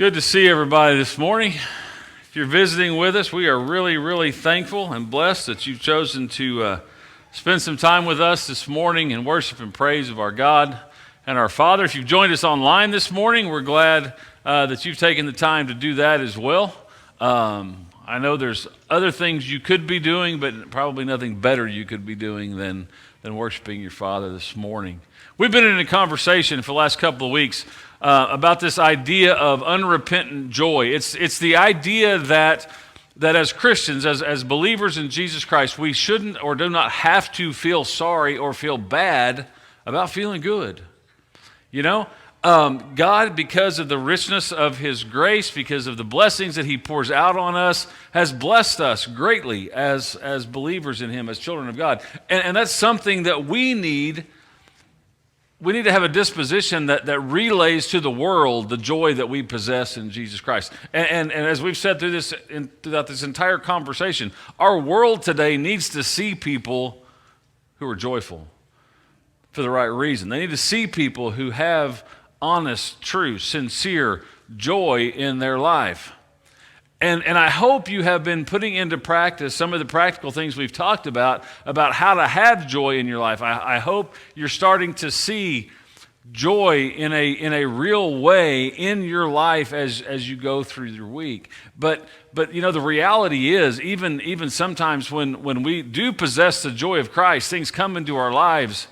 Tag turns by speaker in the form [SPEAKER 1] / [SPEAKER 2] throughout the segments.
[SPEAKER 1] Good to see everybody this morning. If you're visiting with us, we are really, really thankful and blessed that you've chosen to spend some time with us this morning in worship and praise of our God and our Father. If you've joined us online this morning, we're glad that you've taken the time to do that as well. I know there's other things you could be doing, but probably nothing better you could be doing than worshiping your Father this morning. We've been in a conversation for the last couple of weeks about this idea of unrepentant joy. It's the idea that as Christians, as believers in Jesus Christ, we shouldn't or do not have to feel sorry or feel bad about feeling good. You know, God, because of the richness of His grace, because of the blessings that He pours out on us, has blessed us greatly as believers in Him, as children of God. And that's something that we need. We need to have a disposition that relays to the world the joy that we possess in Jesus Christ. And as we've said throughout this entire conversation, our world today needs to see people who are joyful for the right reason. They need to see people who have honest, true, sincere joy in their life. And I hope you have been putting into practice some of the practical things we've talked about how to have joy in your life. I hope you're starting to see joy in a real way in your life as you go through your week. But you know, the reality is, even sometimes when we do possess the joy of Christ, things come into our lives.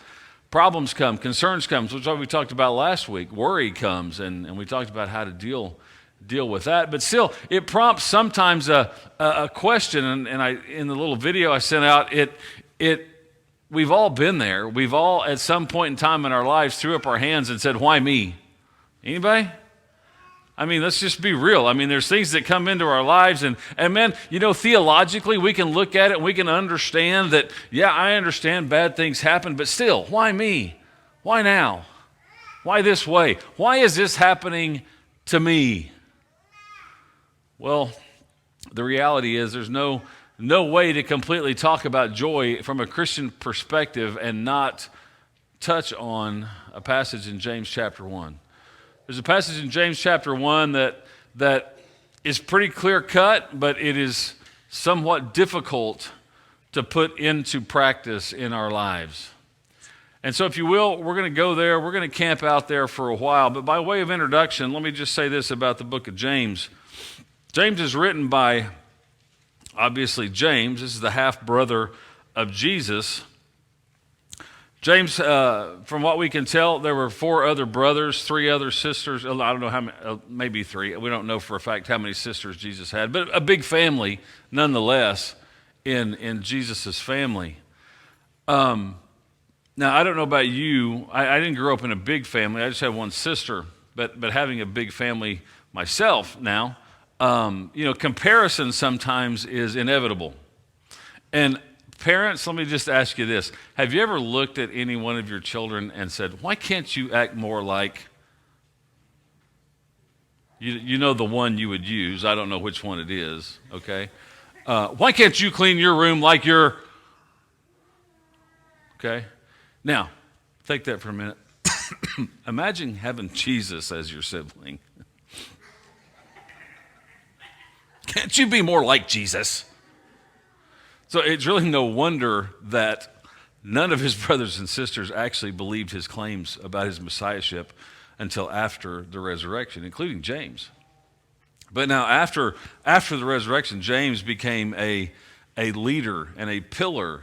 [SPEAKER 1] Problems come, concerns come, which is what we talked about last week. Worry comes, and we talked about how to deal with that. But still, it prompts sometimes a question, and I, in the little video I sent out, we've all been there. We've all, at some point in time in our lives, threw up our hands and said, "Why me?" Anybody? I mean, let's just be real. I mean, there's things that come into our lives, and man, you know, theologically, we can look at it and we can understand that, yeah, I understand bad things happen, but still, why me? Why now? Why this way? Why is this happening to me? Well, the reality is there's no way to completely talk about joy from a Christian perspective and not touch on a passage in James chapter 1. There's a passage in James chapter 1 that is pretty clear cut, but it is somewhat difficult to put into practice in our lives. And so if you will, we're going to go there. We're going to camp out there for a while. But by way of introduction, let me just say this about the book of James. James is written by, obviously, James. This is the half-brother of Jesus. James, from what we can tell, there were 4 other brothers, 3 other sisters. I don't know how many, maybe 3. We don't know for a fact how many sisters Jesus had, but a big family, nonetheless, in Jesus' family. Now, I don't know about you. I didn't grow up in a big family. I just had one sister, but having a big family myself now, you know, comparison sometimes is inevitable. And parents, let me just ask you this. Have you ever looked at any one of your children and said, "Why can't you act more like," you know the one you would use. I don't know which one it is, okay? Why can't you clean your room like you're, okay? Now, take that for a minute. Imagine having Jesus as your sibling. Can't you be more like Jesus? So it's really no wonder that none of his brothers and sisters actually believed his claims about his messiahship until after the resurrection, including James. But now after the resurrection, James became a leader and a pillar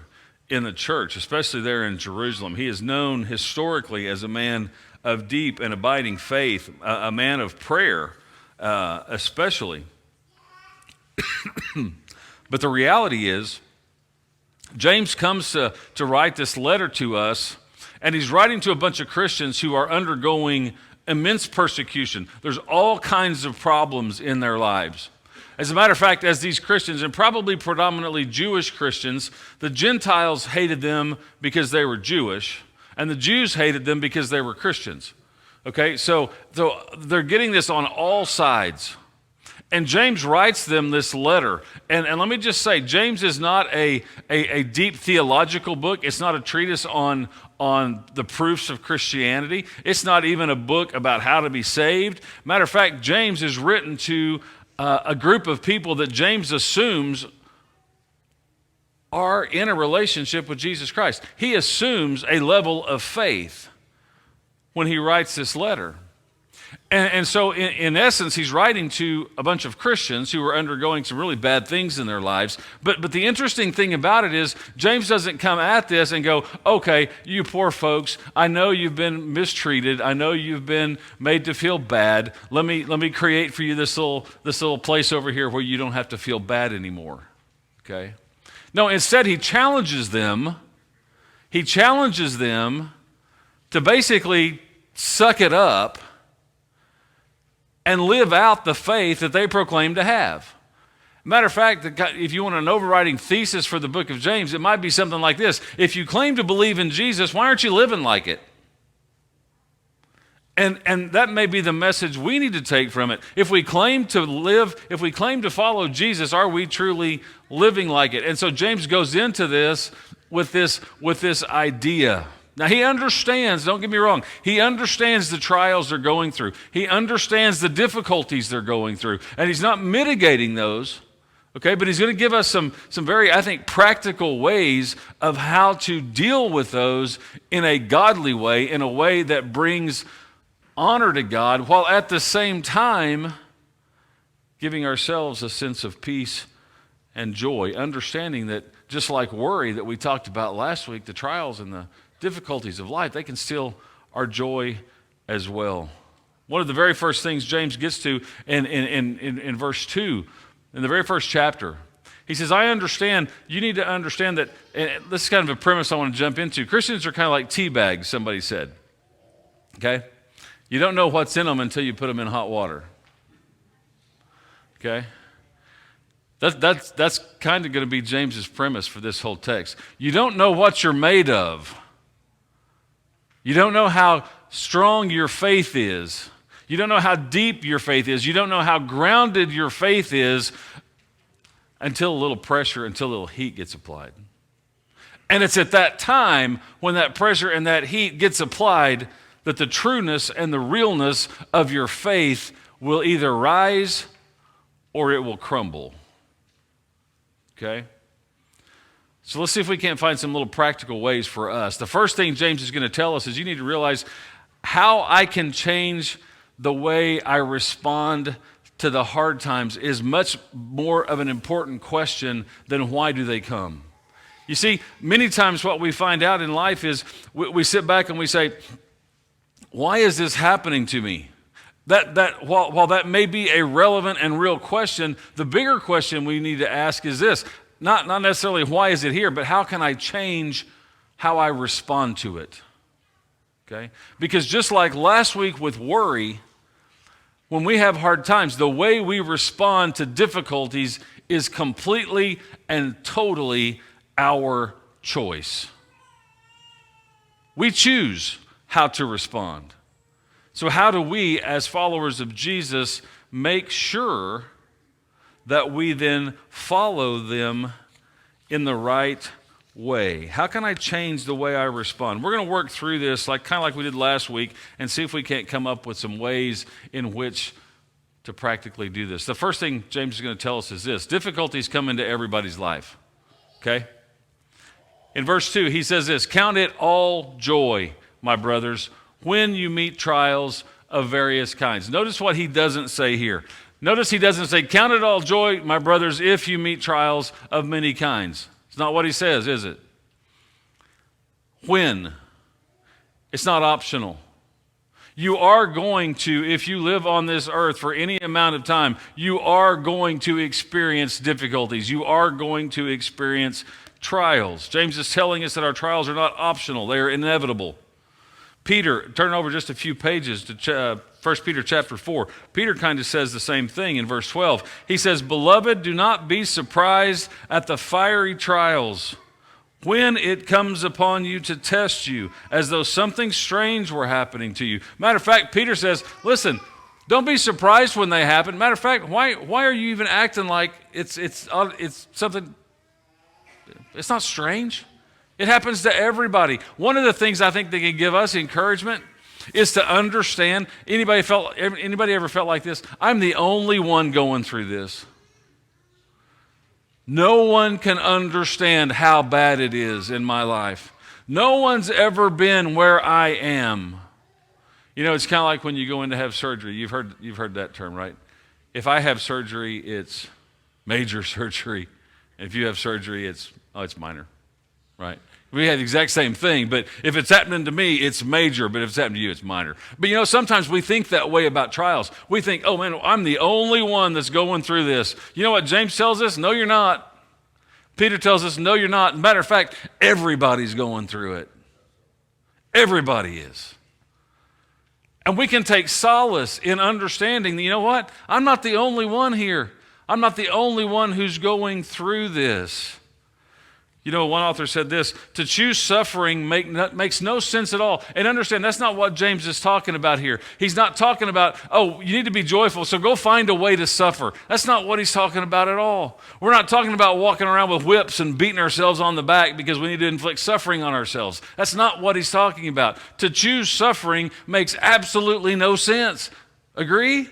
[SPEAKER 1] in the church, especially there in Jerusalem. He is known historically as a man of deep and abiding faith, a man of prayer, especially. But the reality is, James comes to write this letter to us, and he's writing to a bunch of Christians who are undergoing immense persecution. There's all kinds of problems in their lives. As a matter of fact, as these Christians, and probably predominantly Jewish Christians, the Gentiles hated them because they were Jewish, and the Jews hated them because they were Christians. Okay, so they're getting this on all sides. And James writes them this letter. And let me just say, James is not a deep theological book. It's not a treatise on on the proofs of Christianity. It's not even a book about how to be saved. Matter of fact, James is written to a group of people that James assumes are in a relationship with Jesus Christ. He assumes a level of faith when he writes this letter. And so in essence, he's writing to a bunch of Christians who are undergoing some really bad things in their lives. But the interesting thing about it is James doesn't come at this and go, okay, you poor folks, I know you've been mistreated. I know you've been made to feel bad. Let me create for you this little place over here where you don't have to feel bad anymore. Okay? No, instead he challenges them. He challenges them to basically suck it up and live out the faith that they proclaim to have. Matter of fact, if you want an overriding thesis for the book of James, it might be something like this. If you claim to believe in Jesus, why aren't you living like it? And that may be the message we need to take from it. If we claim to follow Jesus, are we truly living like it? And so James goes into this with this idea. Now, he understands, don't get me wrong, he understands the trials they're going through. He understands the difficulties they're going through. And he's not mitigating those, okay? But he's going to give us some very, I think, practical ways of how to deal with those in a godly way, in a way that brings honor to God, while at the same time giving ourselves a sense of peace and joy, understanding that just like worry that we talked about last week, the trials and the difficulties of life, they can steal our joy as well. One of the very first things James gets to in verse 2, in the very first chapter, he says, I understand, you need to understand that, and this is kind of a premise I want to jump into. Christians are kind of like tea bags, somebody said. Okay? You don't know what's in them until you put them in hot water. Okay? That's kind of going to be James's premise for this whole text. You don't know what you're made of. You don't know how strong your faith is. You don't know how deep your faith is. You don't know how grounded your faith is until a little pressure, until a little heat gets applied. And it's at that time when that pressure and that heat gets applied that the trueness and the realness of your faith will either rise or it will crumble. Okay? So let's see if we can't find some little practical ways for us. The first thing James is going to tell us is you need to realize how I can change the way I respond to the hard times is much more of an important question than why do they come. You see, many times what we find out in life is we sit back and we say, why is this happening to me? While that may be a relevant and real question, the bigger question we need to ask is this. Not necessarily why is it here, but how can I change how I respond to it? Okay? Because just like last week with worry, when we have hard times, the way we respond to difficulties is completely and totally our choice. We choose how to respond. So how do we, as followers of Jesus, make sure that we then follow them in the right way? How can I change the way I respond? We're going to work through this kind of like we did last week and see if we can't come up with some ways in which to practically do this. The first thing James is going to tell us is this. Difficulties come into everybody's life. Okay? In verse 2, he says this, count it all joy, my brothers, when you meet trials of various kinds. Notice what he doesn't say here. Notice he doesn't say, count it all joy, my brothers, if you meet trials of many kinds. It's not what he says, is it? When? It's not optional. You are going to, if you live on this earth for any amount of time, you are going to experience difficulties. You are going to experience trials. James is telling us that our trials are not optional. They are inevitable. Peter, turn over just a few pages to 1 Peter chapter 4. Peter kind of says the same thing in verse 12. He says, beloved, do not be surprised at the fiery trials when it comes upon you to test you, as though something strange were happening to you. Matter of fact, Peter says, listen, don't be surprised when they happen. Matter of fact, why are you even acting like it's something, it's not strange? It happens to everybody. One of the things I think that can give us encouragement is to understand, anybody ever felt like this? I'm the only one going through this. No one can understand how bad it is in my life. No one's ever been where I am. You know, it's kind of like when you go in to have surgery. You've heard that term, right? If I have surgery, it's major surgery. If you have surgery, it's minor, right? We have the exact same thing, but if it's happening to me, it's major, but if it's happening to you, it's minor. But you know, sometimes we think that way about trials. We think, oh man, I'm the only one that's going through this. You know what James tells us? No, you're not. Peter tells us, no, you're not. Matter of fact, everybody's going through it. Everybody is. And we can take solace in understanding that, you know what? I'm not the only one here. I'm not the only one who's going through this. You know, one author said this, to choose suffering makes no sense at all. And understand, that's not what James is talking about here. He's not talking about, oh, you need to be joyful, so go find a way to suffer. That's not what he's talking about at all. We're not talking about walking around with whips and beating ourselves on the back because we need to inflict suffering on ourselves. That's not what he's talking about. To choose suffering makes absolutely no sense. Agree?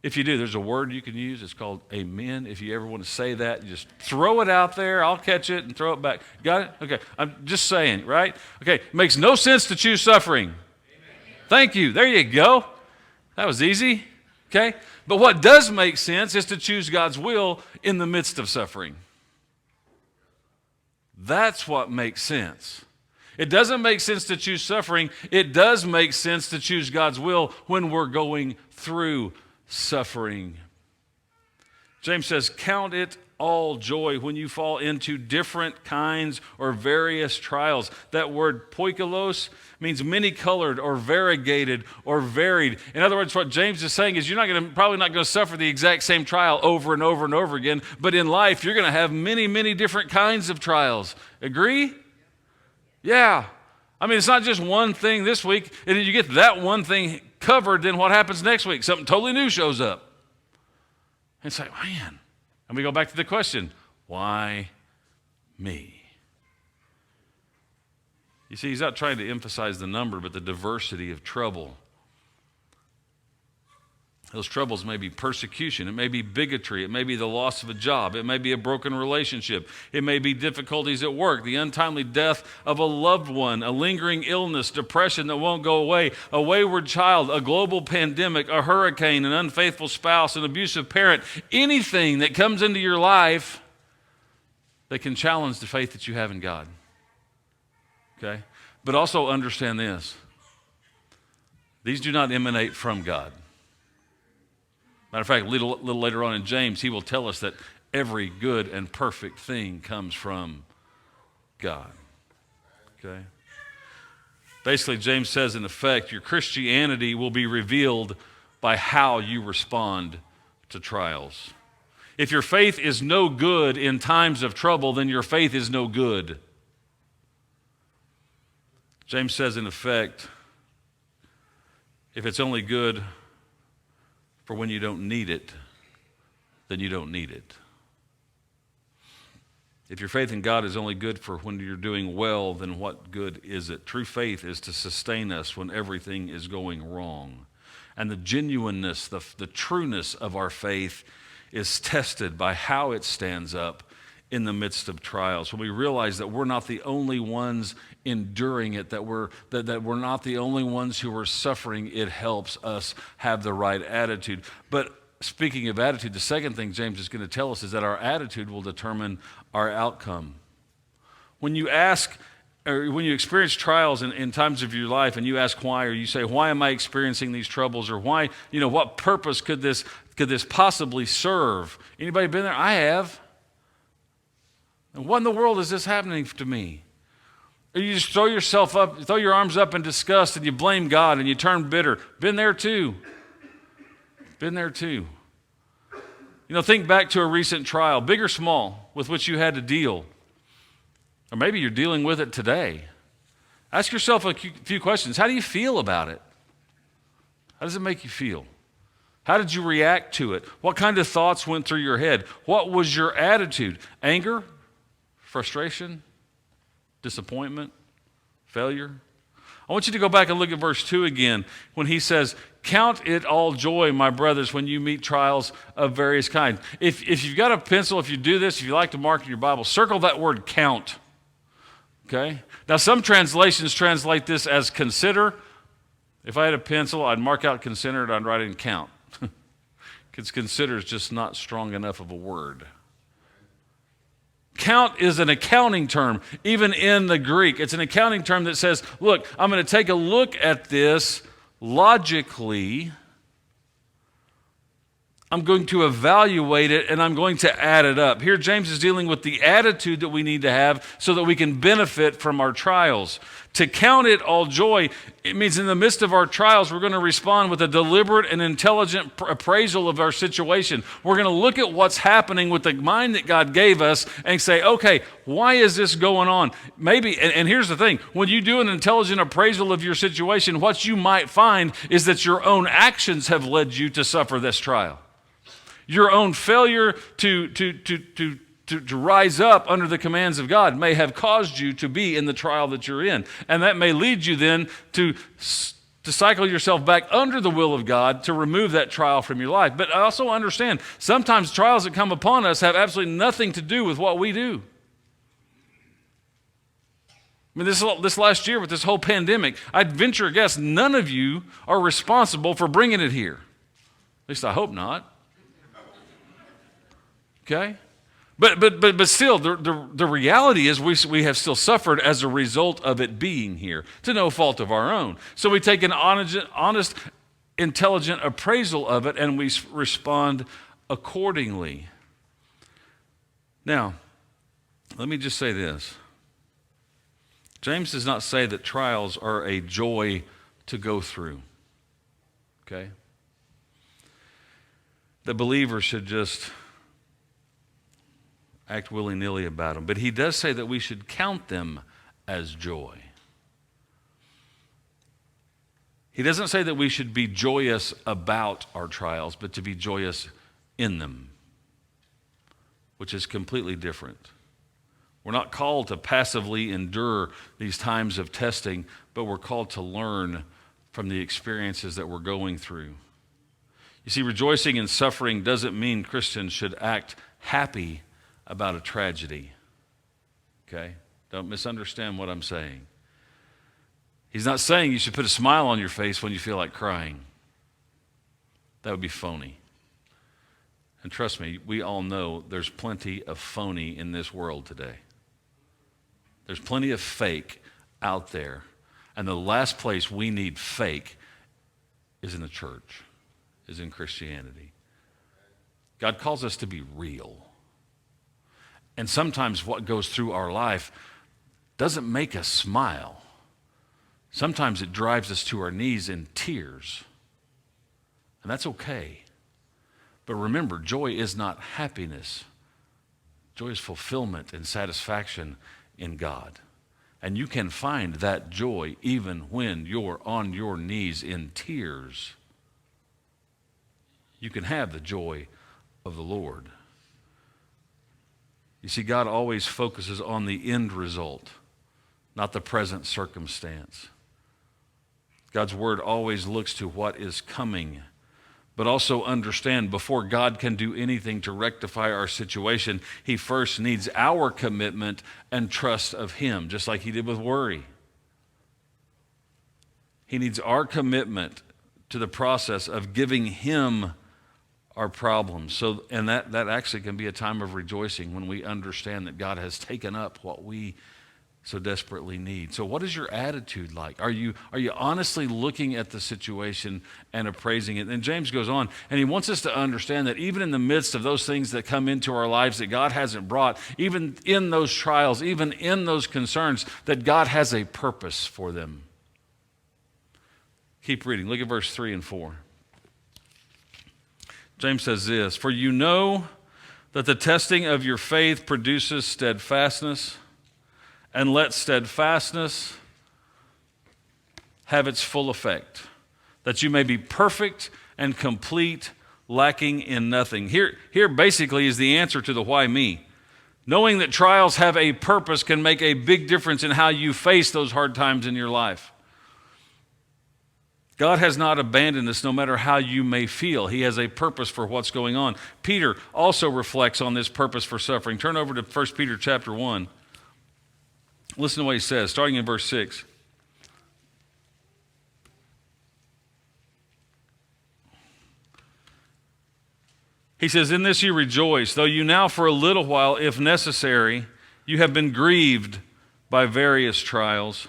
[SPEAKER 1] If you do, there's a word you can use. It's called amen. If you ever want to say that, you just throw it out there. I'll catch it and throw it back. Got it? Okay. I'm just saying, right? Okay. It makes no sense to choose suffering. Amen. Thank you. There you go. That was easy. Okay. But what does make sense is to choose God's will in the midst of suffering. That's what makes sense. It doesn't make sense to choose suffering. It does make sense to choose God's will when we're going through suffering. James says, count it all joy when you fall into different kinds or various trials. That word poikilos means many-colored or variegated or varied. In other words, what James is saying is you're probably not going to suffer the exact same trial over and over and over again, but in life you're going to have many, many different kinds of trials. Agree? Yeah. I mean, it's not just one thing this week, and then you get that one thing covered, then what happens next week? Something totally new shows up. And it's like, man. And we go back to the question, why me? You see, he's not trying to emphasize the number, but the diversity of trouble. Those troubles may be persecution, it may be bigotry, it may be the loss of a job, it may be a broken relationship, it may be difficulties at work, the untimely death of a loved one, a lingering illness, depression that won't go away, a wayward child, a global pandemic, a hurricane, an unfaithful spouse, an abusive parent, anything that comes into your life that can challenge the faith that you have in God. Okay? But also understand this. These do not emanate from God. Matter of fact, a little later on in James, he will tell us that every good and perfect thing comes from God. Okay? Basically, James says, in effect, your Christianity will be revealed by how you respond to trials. If your faith is no good in times of trouble, then your faith is no good. James says, in effect, if it's only good for when you don't need it, then you don't need it. If your faith in God is only good for when you're doing well, then what good is it? True faith is to sustain us when everything is going wrong. And the genuineness, the trueness of our faith is tested by how it stands up in the midst of trials. When we realize that we're not the only ones enduring it, that we're not the only ones who are suffering, it helps us have the right attitude. But speaking of attitude, the second thing James is going to tell us is that our attitude will determine our outcome. When you ask, or when you experience trials in times of your life and you ask why, or you say, why am I experiencing these troubles? Or why, what purpose could this possibly serve? Anybody been there? I have. And what in the world is this happening to me? Or you just throw your arms up in disgust and you blame God and you turn bitter. Been there too. Been there too. Think back to a recent trial, big or small, with which you had to deal. Or maybe you're dealing with it today. Ask yourself a few questions. How do you feel about it? How does it make you feel? How did you react to it? What kind of thoughts went through your head? What was your attitude? Anger? Frustration? disappointment, failure. I want you to go back and look at verse 2 again when he says, count it all joy, my brothers, when you meet trials of various kinds. If you've got a pencil, if you do this, if you like to mark in your Bible, circle that word count. Okay? Now, some translations translate this as consider. If I had a pencil, I'd mark out consider and I'd write in count. Because consider is just not strong enough of a word. Count is an accounting term, even in the Greek. It's an accounting term that says, look, I'm going to take a look at this logically. I'm going to evaluate it, and I'm going to add it up. Here, James is dealing with the attitude that we need to have so that we can benefit from our trials. To count it all joy, it means in the midst of our trials, we're going to respond with a deliberate and intelligent appraisal of our situation. We're going to look at what's happening with the mind that God gave us and say, okay, why is this going on? Maybe, and here's the thing, when you do an intelligent appraisal of your situation, what you might find is that your own actions have led you to suffer this trial. Your own failure to rise up under the commands of God may have caused you to be in the trial that you're in. And that may lead you then to cycle yourself back under the will of God to remove that trial from your life. But I also understand sometimes trials that come upon us have absolutely nothing to do with what we do. I mean, this last year with this whole pandemic, I'd venture a guess none of you are responsible for bringing it here. At least I hope not. Okay? But still, the reality is we have still suffered as a result of it being here, to no fault of our own. So we take an honest, intelligent appraisal of it, and we respond accordingly. Now, let me just say this. James does not say that trials are a joy to go through. Okay? The believer should just act willy-nilly about them. But he does say that we should count them as joy. He doesn't say that we should be joyous about our trials, but to be joyous in them, which is completely different. We're not called to passively endure these times of testing, but we're called to learn from the experiences that we're going through. You see, rejoicing in suffering doesn't mean Christians should act happy about a tragedy. Okay? Don't misunderstand what I'm saying. He's not saying you should put a smile on your face when you feel like crying. That would be phony. And trust me, we all know there's plenty of phony in this world today. There's plenty of fake out there. And the last place we need fake is in the church, is in Christianity. God calls us to be real. And sometimes what goes through our life doesn't make us smile. Sometimes it drives us to our knees in tears. And that's okay. But remember, joy is not happiness. Joy is fulfillment and satisfaction in God. And you can find that joy even when you're on your knees in tears. You can have the joy of the Lord. You see, God always focuses on the end result, not the present circumstance. God's word always looks to what is coming. But also understand, before God can do anything to rectify our situation, he first needs our commitment and trust of him, just like he did with worry. He needs our commitment to the process of giving him our problems. And that actually can be a time of rejoicing when we understand that God has taken up what we so desperately need. So what is your attitude like? Are you honestly looking at the situation and appraising it? And James goes on, and he wants us to understand that even in the midst of those things that come into our lives that God hasn't brought, even in those trials, even in those concerns, that God has a purpose for them. Keep reading. Look at verse 3 and 4. James says this, "For you know that the testing of your faith produces steadfastness, and let steadfastness have its full effect, that you may be perfect and complete, lacking in nothing." Here basically is the answer to the why me. Knowing that trials have a purpose can make a big difference in how you face those hard times in your life. God has not abandoned us no matter how you may feel. He has a purpose for what's going on. Peter also reflects on this purpose for suffering. Turn over to 1 Peter chapter 1. Listen to what he says, starting in verse 6. He says, "In this you rejoice, though you now for a little while, if necessary, you have been grieved by various trials,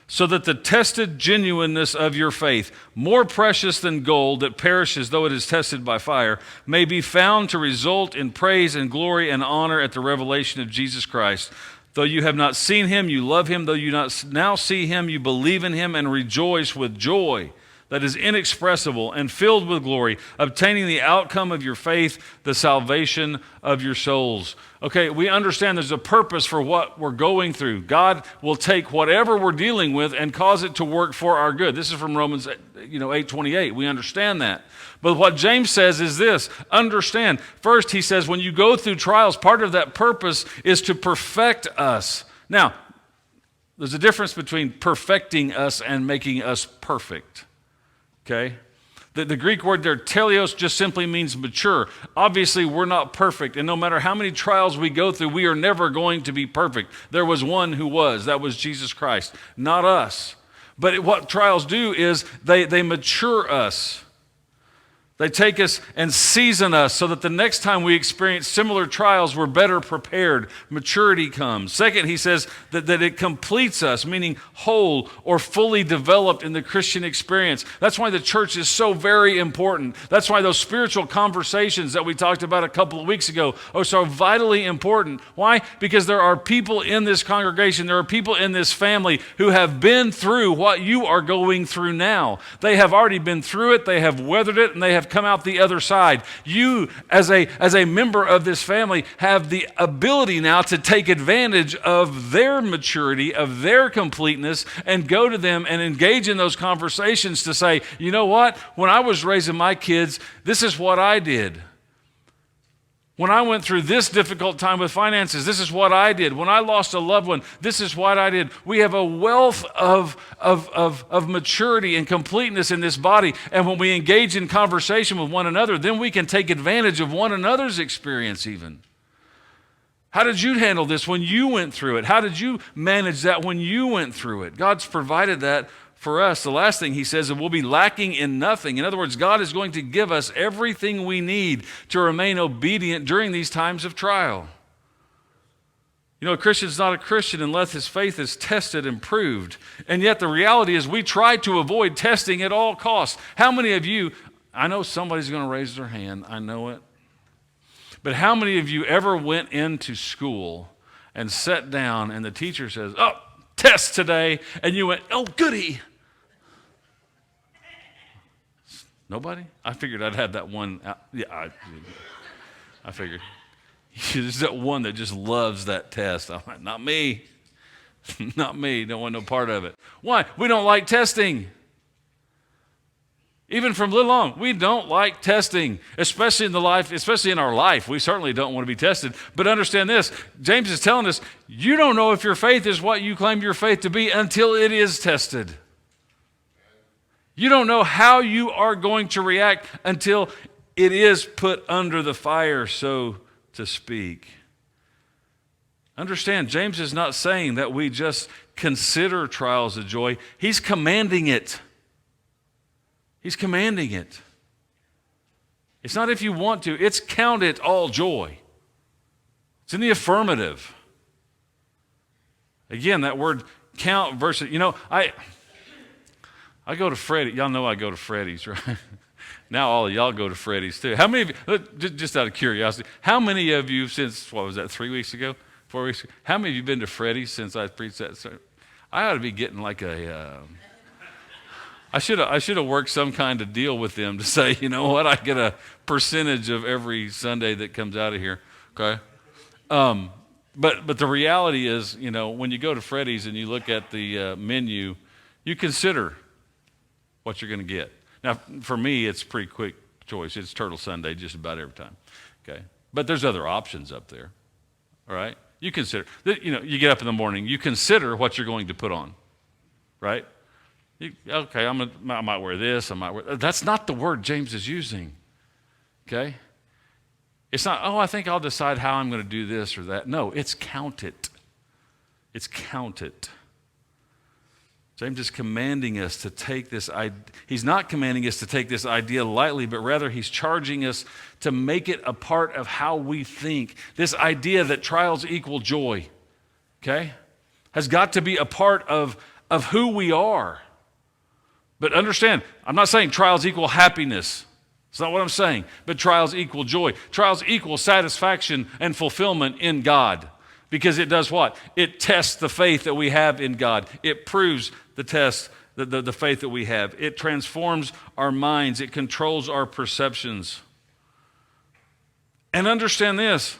[SPEAKER 1] so that the tested genuineness of your faith, more precious than gold that perishes though it is tested by fire, may be found to result in praise and glory and honor at the revelation of Jesus Christ. Though you have not seen him, you love him. Though you not now see him, you believe in him and rejoice with joy that is inexpressible and filled with glory, obtaining the outcome of your faith, the salvation of your souls." Okay, we understand there's a purpose for what we're going through. God will take whatever we're dealing with and cause it to work for our good. This is from Romans 8:28. We understand that. But what James says is this: understand. First, he says when you go through trials, part of that purpose is to perfect us. Now, there's a difference between perfecting us and making us perfect. Okay? The Greek word there, teleos, just simply means mature. Obviously, we're not perfect, and no matter how many trials we go through, we are never going to be perfect. There was one who was. That was Jesus Christ, not us. But what trials do is they mature us. They take us and season us so that the next time we experience similar trials, we're better prepared. Maturity comes. Second, he says that it completes us, meaning whole or fully developed in the Christian experience. That's why the church is so very important. That's why those spiritual conversations that we talked about a couple of weeks ago are so vitally important. Why? Because there are people in this congregation, there are people in this family who have been through what you are going through now. They have already been through it, they have weathered it, and they have come out the other side. You, as a member of this family, have the ability now to take advantage of their maturity, of their completeness, and go to them and engage in those conversations to say, you know what? When I was raising my kids, this is what I did. When I went through this difficult time with finances, this is what I did. When I lost a loved one, this is what I did. We have a wealth of maturity and completeness in this body. And when we engage in conversation with one another, then we can take advantage of one another's experience even. How did you handle this when you went through it? How did you manage that when you went through it? God's provided that for us. The last thing he says is we'll be lacking in nothing. In other words, God is going to give us everything we need to remain obedient during these times of trial. You know, a Christian's not a Christian unless his faith is tested and proved. And yet the reality is we try to avoid testing at all costs. How many of you, I know somebody's going to raise their hand, I know it. But how many of you ever went into school and sat down and the teacher says, "Oh, test today," and you went, "Oh, goody." Nobody? I figured I'd have that one. Yeah, I figured. There's that one that just loves that test. I'm like, not me. Not me. Don't want no part of it. Why? We don't like testing. Even from little on, we don't like testing, especially in our life. We certainly don't want to be tested. But understand this, James is telling us, you don't know if your faith is what you claim your faith to be until it is tested. You don't know how you are going to react until it is put under the fire, so to speak. Understand, James is not saying that we just consider trials a joy. He's commanding it. He's commanding it. It's not if you want to. It's count it all joy. It's in the affirmative. Again, that word count versus, I go to Freddy. Y'all know I go to Freddy's, right? Now all of y'all go to Freddy's too. How many of you, just out of curiosity, how many of you since, 3 weeks ago, 4 weeks ago, how many of you been to Freddy's since I preached that? I ought to be getting like I should have worked some kind of deal with them to say, you know what, I get a percentage of every Sunday that comes out of here, okay? But the reality is, when you go to Freddy's and you look at the menu, you consider what you're going to get. Now, for me, it's a pretty quick choice. It's Turtle Sunday just about every time, okay? But there's other options up there. all right? You consider. You get up in the morning, you consider what you're going to put on, right? Okay, I might wear this, that's not the word James is using, okay? It's not, I think I'll decide how I'm going to do this or that. No, it's count it. It's count it. James is commanding us to take this idea. He's not commanding us to take this idea lightly, but rather he's charging us to make it a part of how we think. This idea that trials equal joy, okay, has got to be a part of who we are. But understand, I'm not saying trials equal happiness. It's not what I'm saying. But trials equal joy. Trials equal satisfaction and fulfillment in God. Because it does what? It tests the faith that we have in God. It proves the test, the faith that we have. It transforms our minds. It controls our perceptions. And understand this,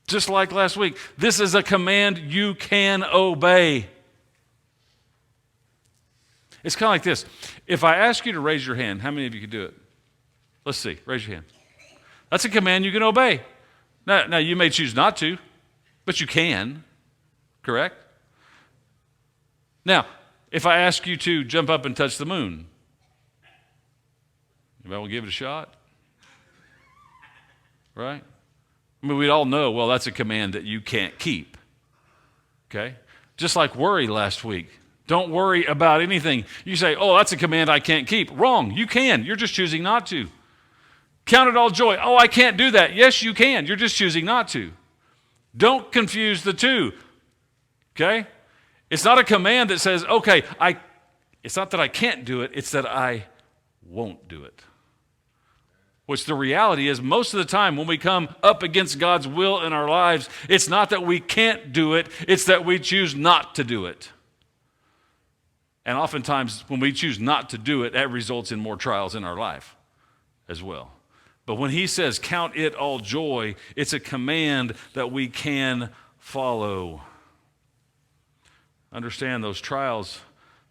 [SPEAKER 1] just like last week, this is a command you can obey. It's kind of like this. If I ask you to raise your hand, how many of you could do it? Let's see. Raise your hand. That's a command you can obey. Now you may choose not to, but you can, correct? Now, if I ask you to jump up and touch the moon, anybody will give it a shot? Right? I mean, we'd all know, well, that's a command that you can't keep, okay? Just like worry last week. Don't worry about anything. You say, oh, that's a command I can't keep. Wrong. You can. You're just choosing not to. Count it all joy. Oh, I can't do that. Yes, you can. You're just choosing not to. Don't confuse the two, okay? It's not a command that says, okay, it's not that I can't do it, it's that I won't do it. Which the reality is, most of the time when we come up against God's will in our lives, it's not that we can't do it, it's that we choose not to do it. And oftentimes when we choose not to do it, that results in more trials in our life as well. But when he says, count it all joy, it's a command that we can follow. Understand those trials,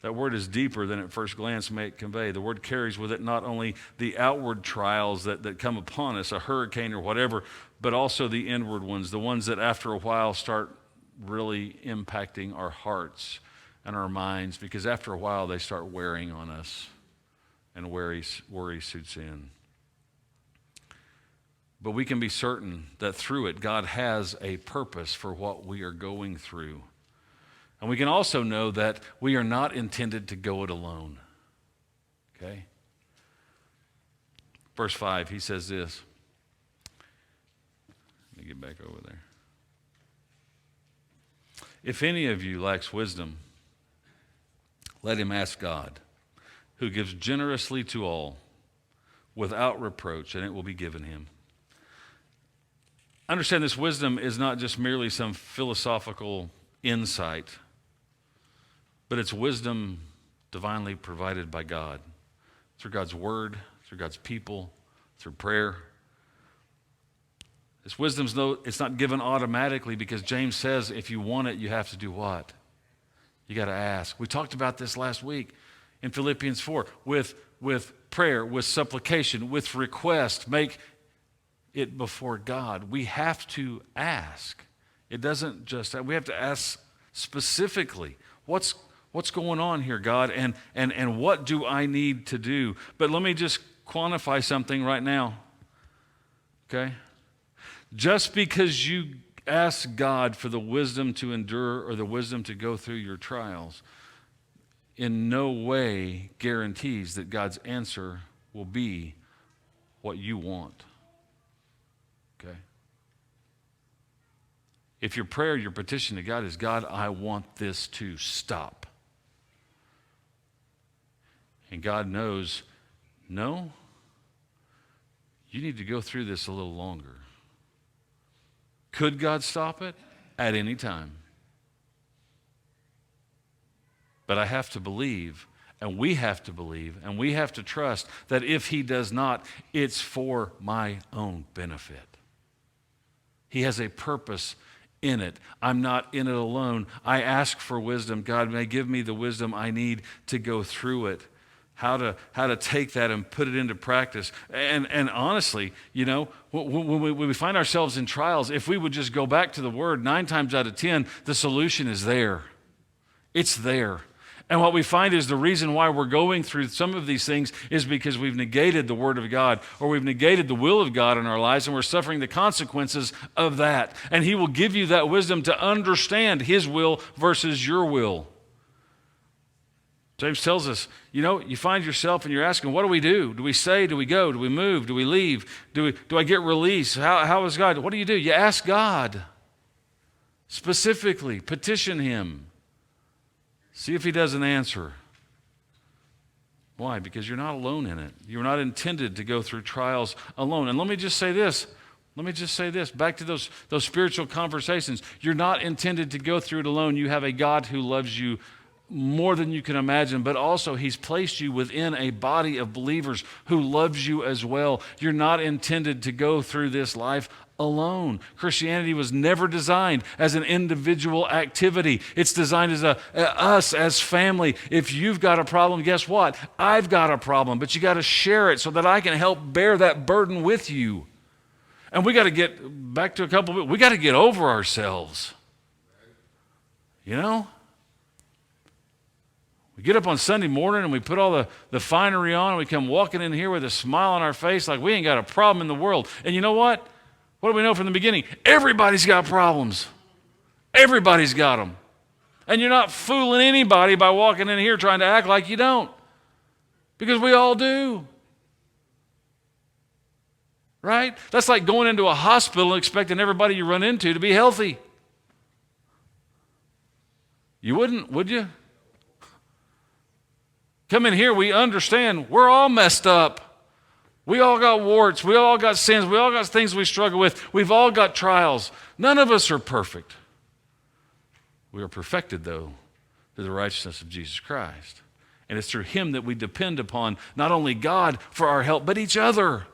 [SPEAKER 1] that word is deeper than at first glance may convey. The word carries with it not only the outward trials that come upon us, a hurricane or whatever, but also the inward ones, the ones that after a while start really impacting our hearts and our minds, because after a while they start wearing on us and worry suits in. But we can be certain that through it, God has a purpose for what we are going through. And we can also know that we are not intended to go it alone. Okay? Verse 5, he says this. Let me get back over there. If any of you lacks wisdom, let him ask God, who gives generously to all, without reproach, and it will be given him. Understand this wisdom is not just merely some philosophical insight, but it's wisdom divinely provided by God through God's word, through God's people, through prayer. This wisdom's it's not given automatically, because James says if you want it, you have to do what? You got to ask. We talked about this last week in Philippians 4 with prayer, with supplication, with request. Make it before God. We have to ask. It doesn't just, we have to ask specifically, what's going on here, God, and what do I need to do? But let me just quantify something right now, okay? Just because you ask God for the wisdom to endure or the wisdom to go through your trials, in no way guarantees that God's answer will be what you want. Okay? If your prayer, your petition to God is, God, I want this to stop. And God knows, no, you need to go through this a little longer. Could God stop it? At any time. But I have to believe, and we have to believe, and we have to trust that if he does not, it's for my own benefit. He has a purpose in it. I'm not in it alone. I ask for wisdom. God may give me the wisdom I need to go through it. how to take that and put it into practice. And honestly, when we find ourselves in trials, if we would just go back to the Word, 9 times out of 10, the solution is there. It's there. And what we find is the reason why we're going through some of these things is because we've negated the Word of God, or we've negated the will of God in our lives, and we're suffering the consequences of that. And He will give you that wisdom to understand His will versus your will. James tells us, you find yourself and you're asking, what do we do? Do we say? Do we go? Do we move? Do we leave? Do I get release? How is God? What do? You ask God. Specifically, petition Him. See if He doesn't answer. Why? Because you're not alone in it. You're not intended to go through trials alone. And let me just say this. Back to those spiritual conversations. You're not intended to go through it alone. You have a God who loves you more than you can imagine, but also He's placed you within a body of believers who loves you as well. You're not intended to go through this life alone. Christianity was never designed as an individual activity. It's designed as us as family. If you've got a problem, guess what? I've got a problem, but you got to share it so that I can help bear that burden with you. And we got to get back to we got to get over ourselves. We get up on Sunday morning and we put all the finery on and we come walking in here with a smile on our face like we ain't got a problem in the world. And you know what? What do we know from the beginning? Everybody's got problems. Everybody's got them. And you're not fooling anybody by walking in here trying to act like you don't. Because we all do. Right? That's like going into a hospital and expecting everybody you run into to be healthy. You wouldn't, would you? Come in here, we understand we're all messed up. We all got warts. We all got sins. We all got things we struggle with. We've all got trials. None of us are perfect. We are perfected, though, through the righteousness of Jesus Christ. And it's through Him that we depend upon not only God for our help, but each other.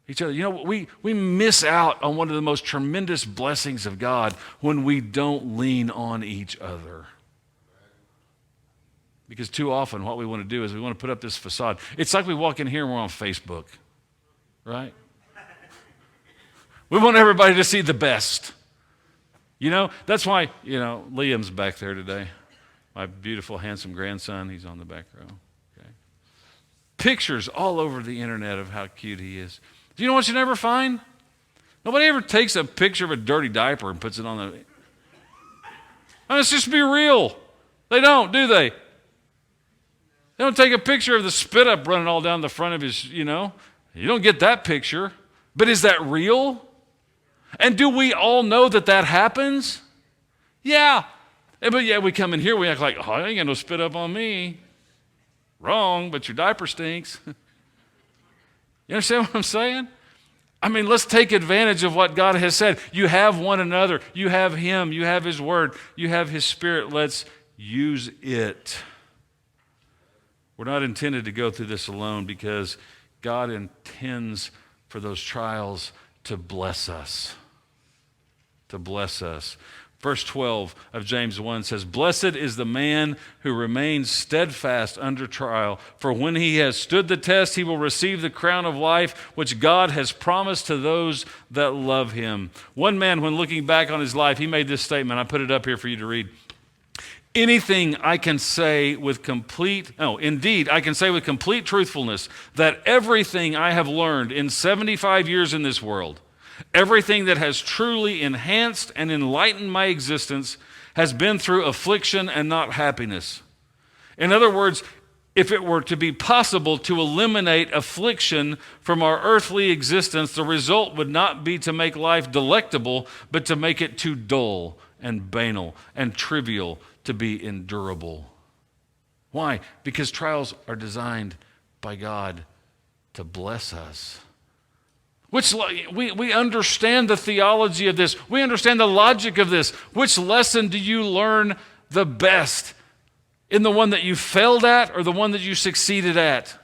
[SPEAKER 1] Each other. We miss out on one of the most tremendous blessings of God when we don't lean on each other. Because too often what we want to do is we want to put up this facade. It's like we walk in here and we're on Facebook, right? We want everybody to see the best. That's why, Liam's back there today. My beautiful, handsome grandson, he's on the back row. Okay. Pictures all over the internet of how cute he is. Do you know what you never find? Nobody ever takes a picture of a dirty diaper and puts it on the... Let's just be real. They don't, do they? They don't take a picture of the spit up running all down the front of his, You don't get that picture. But is that real? And do we all know that happens? Yeah. But we come in here, we act like, I ain't got no spit up on me. Wrong, but your diaper stinks. You understand what I'm saying? Let's take advantage of what God has said. You have one another. You have Him. You have His Word. You have His Spirit. Let's use it. We're not intended to go through this alone because God intends for those trials to bless us. To bless us. Verse 12 of James 1 says, "Blessed is the man who remains steadfast under trial, for when he has stood the test, he will receive the crown of life which God has promised to those that love Him." One man, when looking back on his life, he made this statement. I put it up here for you to read. Indeed, I can say with complete truthfulness that everything I have learned in 75 years in this world, everything that has truly enhanced and enlightened my existence, has been through affliction and not happiness. In other words, if it were to be possible to eliminate affliction from our earthly existence, the result would not be to make life delectable, but to make it too dull and banal and trivial to be endurable. Why? Because trials are designed by God to bless us. Which we understand the theology of this. We understand the logic of this. Which lesson do you learn the best? In the one that you failed at or the one that you succeeded at?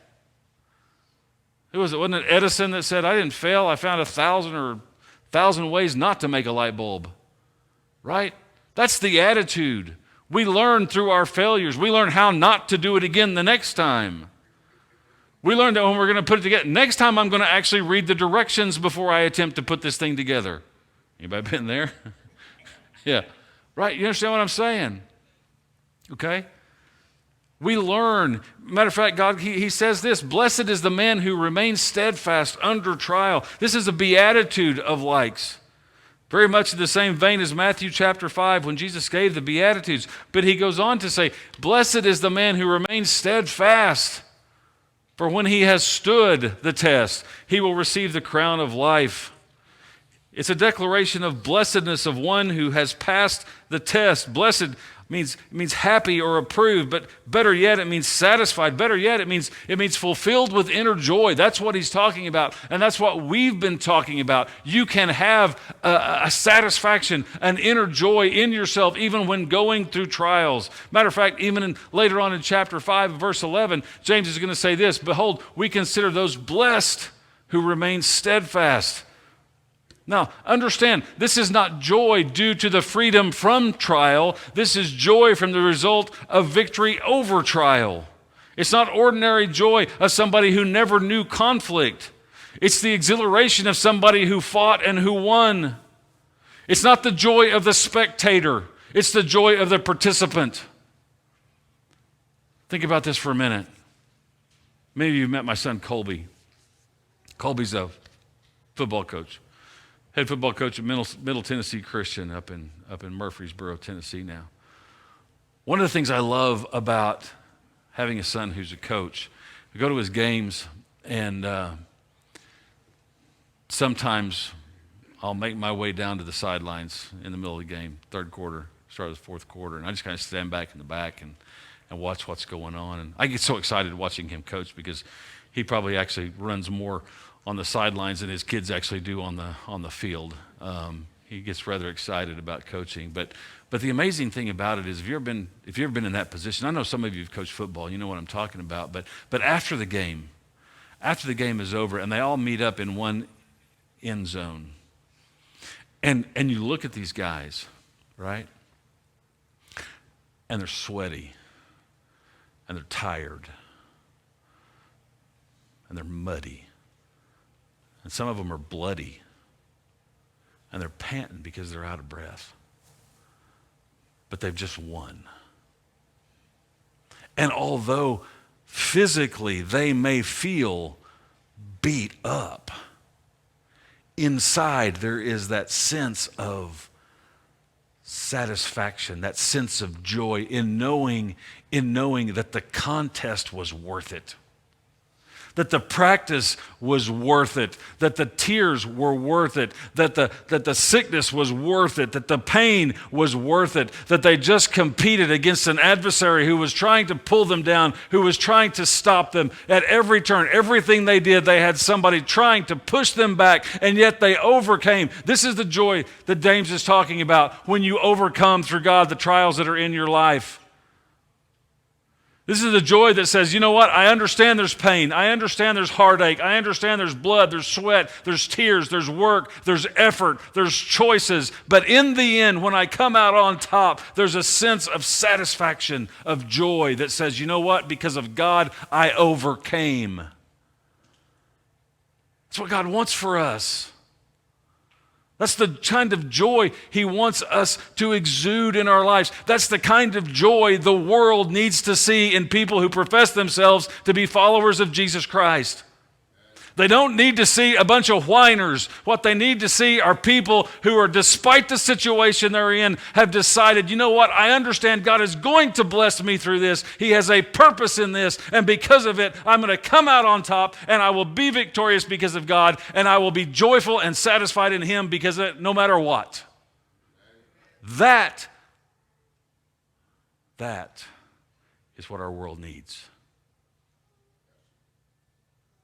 [SPEAKER 1] Who was it? Wasn't it Edison that said, "I didn't fail, I found 1,000 ways not to make a light bulb"? Right? That's the attitude. We learn through our failures. We learn how not to do it again the next time. We learn that when we're going to put it together, next time I'm going to actually read the directions before I attempt to put this thing together. Anybody been there? Yeah. Right? You understand what I'm saying? Okay? We learn. Matter of fact, God, he says this, blessed is the man who remains steadfast under trial. This is a beatitude of likes. Very much in the same vein as Matthew chapter 5 when Jesus gave the Beatitudes. But he goes on to say, blessed is the man who remains steadfast. For when he has stood the test, he will receive the crown of life. It's a declaration of blessedness of one who has passed the test. Blessed means happy or approved, but better yet, it means satisfied. Better yet, it means fulfilled with inner joy. That's what he's talking about, and that's what we've been talking about. You can have a satisfaction, an inner joy in yourself, even when going through trials. Matter of fact, even later on in chapter 5, verse 11, James is going to say this, behold, we consider those blessed who remain steadfast. Now, understand, this is not joy due to the freedom from trial. This is joy from the result of victory over trial. It's not ordinary joy of somebody who never knew conflict. It's the exhilaration of somebody who fought and who won. It's not the joy of the spectator. It's the joy of the participant. Think about this for a minute. Many of you have met my son, Colby. Colby's a football coach. Head football coach at Middle Tennessee Christian up in Murfreesboro, Tennessee now. One of the things I love about having a son who's a coach, I go to his games and sometimes I'll make my way down to the sidelines in the middle of the game, third quarter, start of the fourth quarter, and I just kind of stand back in the back and watch what's going on. And I get so excited watching him coach because he probably actually runs more on the sidelines than his kids actually do on the field. He gets rather excited about coaching. But the amazing thing about it is if you've ever been in that position, I know some of you have coached football, you know what I'm talking about, but after the game is over and they all meet up in one end zone, and you look at these guys, right? And they're sweaty, and they're tired, and they're muddy. And some of them are bloody, and they're panting because they're out of breath. But they've just won. And although physically they may feel beat up, inside there is that sense of satisfaction, that sense of joy in knowing that the contest was worth it. That the practice was worth it, that the tears were worth it, that the sickness was worth it, that the pain was worth it, that they just competed against an adversary who was trying to pull them down, who was trying to stop them at every turn. Everything they did, they had somebody trying to push them back, and yet they overcame. This is the joy that James is talking about when you overcome through God the trials that are in your life. This is the joy that says, you know what, I understand there's pain, I understand there's heartache, I understand there's blood, there's sweat, there's tears, there's work, there's effort, there's choices. But in the end, when I come out on top, there's a sense of satisfaction, of joy that says, you know what, because of God, I overcame. That's what God wants for us. That's the kind of joy He wants us to exude in our lives. That's the kind of joy the world needs to see in people who profess themselves to be followers of Jesus Christ. They don't need to see a bunch of whiners. What they need to see are people who are, despite the situation they're in, have decided, you know what, I understand God is going to bless me through this. He has a purpose in this, and because of it, I'm going to come out on top, and I will be victorious because of God, and I will be joyful and satisfied in Him because of it, no matter what. That is what our world needs.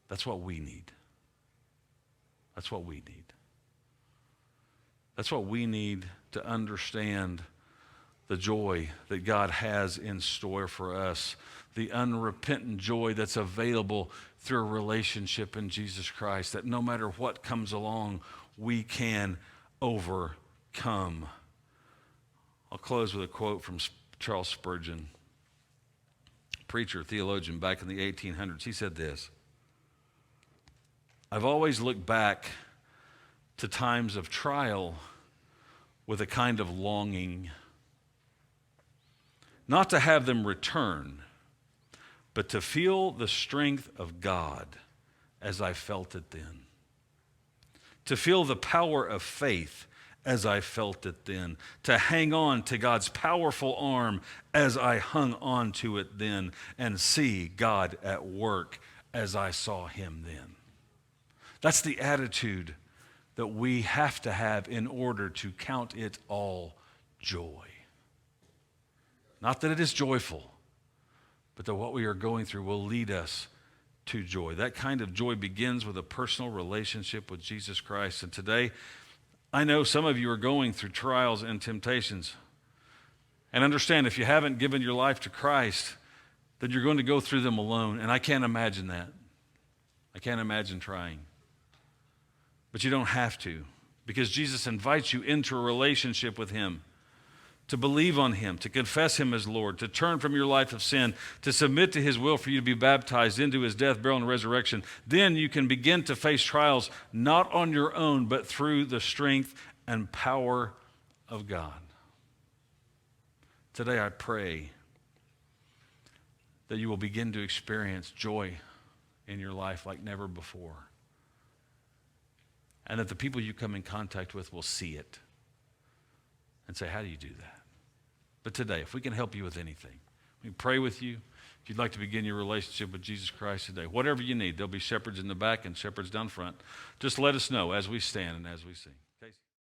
[SPEAKER 1] That's what we need. That's what we need. That's what we need to understand the joy that God has in store for us, the unrepentant joy that's available through a relationship in Jesus Christ, that no matter what comes along, we can overcome. I'll close with a quote from Charles Spurgeon, preacher, theologian back in the 1800s, he said this: I've always looked back to times of trial with a kind of longing, not to have them return, but to feel the strength of God as I felt it then, to feel the power of faith as I felt it then, to hang on to God's powerful arm as I hung on to it then, and see God at work as I saw him then. That's the attitude that we have to have in order to count it all joy. Not that it is joyful, but that what we are going through will lead us to joy. That kind of joy begins with a personal relationship with Jesus Christ. And today, I know some of you are going through trials and temptations. And understand, if you haven't given your life to Christ, then you're going to go through them alone. And I can't imagine that. I can't imagine trying. But you don't have to, because Jesus invites you into a relationship with him, to believe on him, to confess him as Lord, to turn from your life of sin, to submit to his will for you to be baptized into his death, burial, and resurrection. Then you can begin to face trials not on your own, but through the strength and power of God. Today I pray that you will begin to experience joy in your life like never before, and that the people you come in contact with will see it and say, how do you do that? But today, if we can help you with anything, we can pray with you. If you'd like to begin your relationship with Jesus Christ today, whatever you need, there'll be shepherds in the back and shepherds down front. Just let us know as we stand and as we sing.